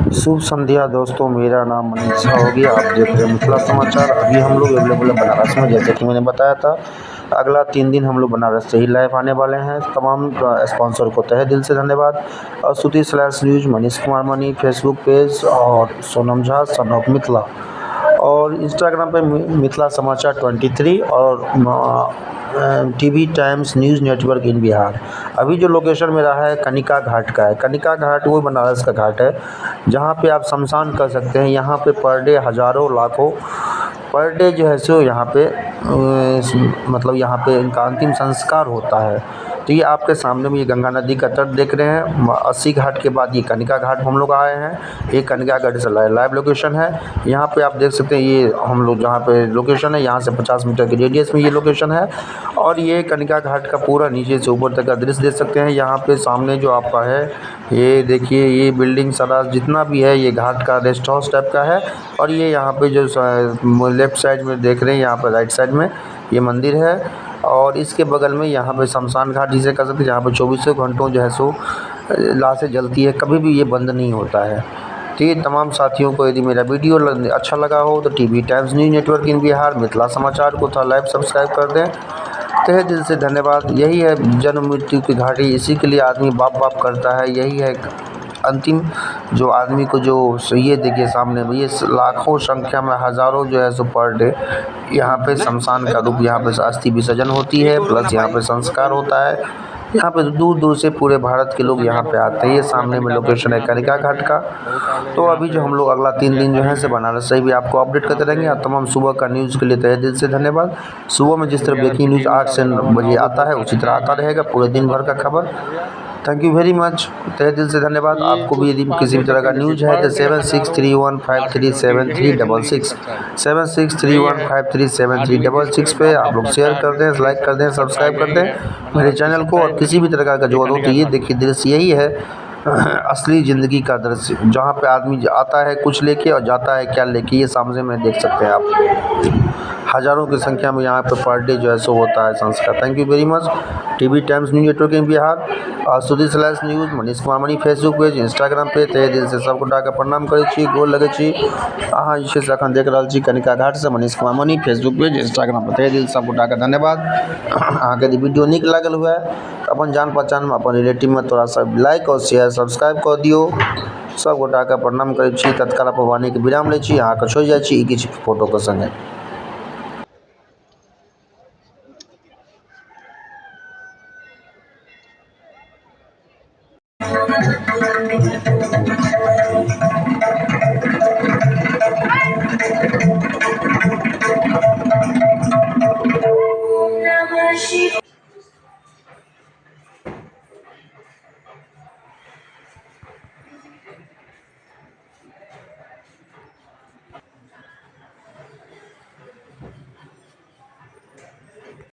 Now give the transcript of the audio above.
शुभ संध्या दोस्तों, मेरा नाम मनीष झा हो गया। आप देख रहे हैं मिथिला समाचार। अभी हम लोग अवेलेबल है बनारस में, जैसे कि मैंने बताया था। अगला 3 दिन हम लोग बनारस से ही लाइव आने वाले हैं। तमाम स्पॉन्सर को तहे दिल से धन्यवाद। और स्तुति slash news Manish Kumar money Facebook page, और सोनम झा सन ऑफ मिथिला, और इंस्टाग्राम पे मिथिला समाचार 23, और टीवी टाइम्स न्यूज़ नेटवर्क इन बिहार। अभी जो लोकेशन मेरा है कनिका घाट का है। कनिका घाट वो बनारस का घाट है जहाँ पे आप शमशान कर सकते हैं। यहाँ पे पर डे हज़ारों लाखों पर डे जो है सो यहाँ पे मतलब यहाँ पे इनका अंतिम संस्कार होता है। तो ये आपके सामने में ये गंगा नदी का तट देख रहे हैं। 80 घाट के बाद ये कनिका घाट हम लोग आए हैं। ये कनिका घाट से लाइव लोकेशन है। यहाँ पे आप देख सकते हैं, ये हम लोग जहाँ पे लोकेशन है यहाँ से 50 मीटर के रेडियस में ये लोकेशन है। और ये कनिका घाट का पूरा नीचे से ऊपर तक का दृश्य देख सकते हैं। यहाँ पे सामने जो आपका है, ये देखिए, ये बिल्डिंग सारा जितना भी है ये घाट का रेस्ट हाउस टाइप का है। और ये यहाँ पे जो लेफ्ट साइड में देख रहे हैं, यहाँ पर राइट साइड में ये मंदिर है। और इसके बगल में यहाँ पे शमशान घाट जिसे कह सकते हैं, जहाँ पे 24 घंटों जो है सो लाशें जलती है, कभी भी ये बंद नहीं होता है। तो ये तमाम साथियों को यदि मेरा वीडियो अच्छा लगा हो तो टीवी टाइम्स न्यूज़ नेटवर्क इन बिहार मिथिला समाचार को थोड़ा लाइव सब्सक्राइब कर दें। तहे दिल से धन्यवाद। यही है जन्म मृत्यु की घाटी, इसी के लिए आदमी बाप बाप करता है। यही है अंतिम जो आदमी को जो ये देखिए सामने में ये लाखों संख्या में हज़ारों जो है सो पर डे यहाँ पे शमशान का रूप, यहाँ पे अस्थि विसर्जन होती है, प्लस यहाँ पे संस्कार होता है। यहाँ पे दूर दूर से पूरे भारत के लोग यहाँ पे आते हैं। ये सामने में लोकेशन है कनिका घाट का। तो अभी जो हम लोग अगला 3 दिन जो है से बनारस से भी आपको अपडेट करते रहेंगे। और तमाम सुबह का न्यूज़ के लिए तहे दिल से धन्यवाद। सुबह में जिस तरह ब्रेकिंग न्यूज़ 8 से 9 बजे आता है, उसी तरह आता रहेगा पूरे दिन भर का खबर। Thank you very much. तहे दिल से धन्यवाद। आपको भी यदि किसी भी तरह का न्यूज़ है तो 7631537366 7631537366 पे आप लोग शेयर कर दें, लाइक कर दें, सब्सक्राइब कर दें मेरे चैनल को। और किसी भी तरह का जरूरत हो तो ये देखिए दृश्य यही है असली ज़िंदगी का दृश्य, जहाँ पे आदमी आता है कुछ लेके और जाता है क्या लेके। ये सामने में देख सकते हैं आप, हज़ारों की संख्या में यहाँ पे पर डे जो है सो होता है संस्कार। Thank you very much. TV times news network इन बिहार, और स्तुति slash news Manish Kumar money Facebook page, Instagram पे तहे दिल से सब गोटा के प्रणाम करे छी, गोर लगे छी। अहाँ जे छै से अखन देख रहल छी कनिका घाट से Manish Kumar money Facebook page, Instagram पर तहे दिल सब गोटा के धन्यवाद। अहाँ के यदि वीडियो नीक लागल हुए अपन जान पहचान में अपन रिलेटिव में थोड़ा सा लाइक और शेयर सब्सक्राइब कर दियो। सब गोटा के प्रणाम करे छी। तत्काल पर वाणी के विराम ले छी। अहाँ के छोड़ जाइ छी किछु फोटो के संगे।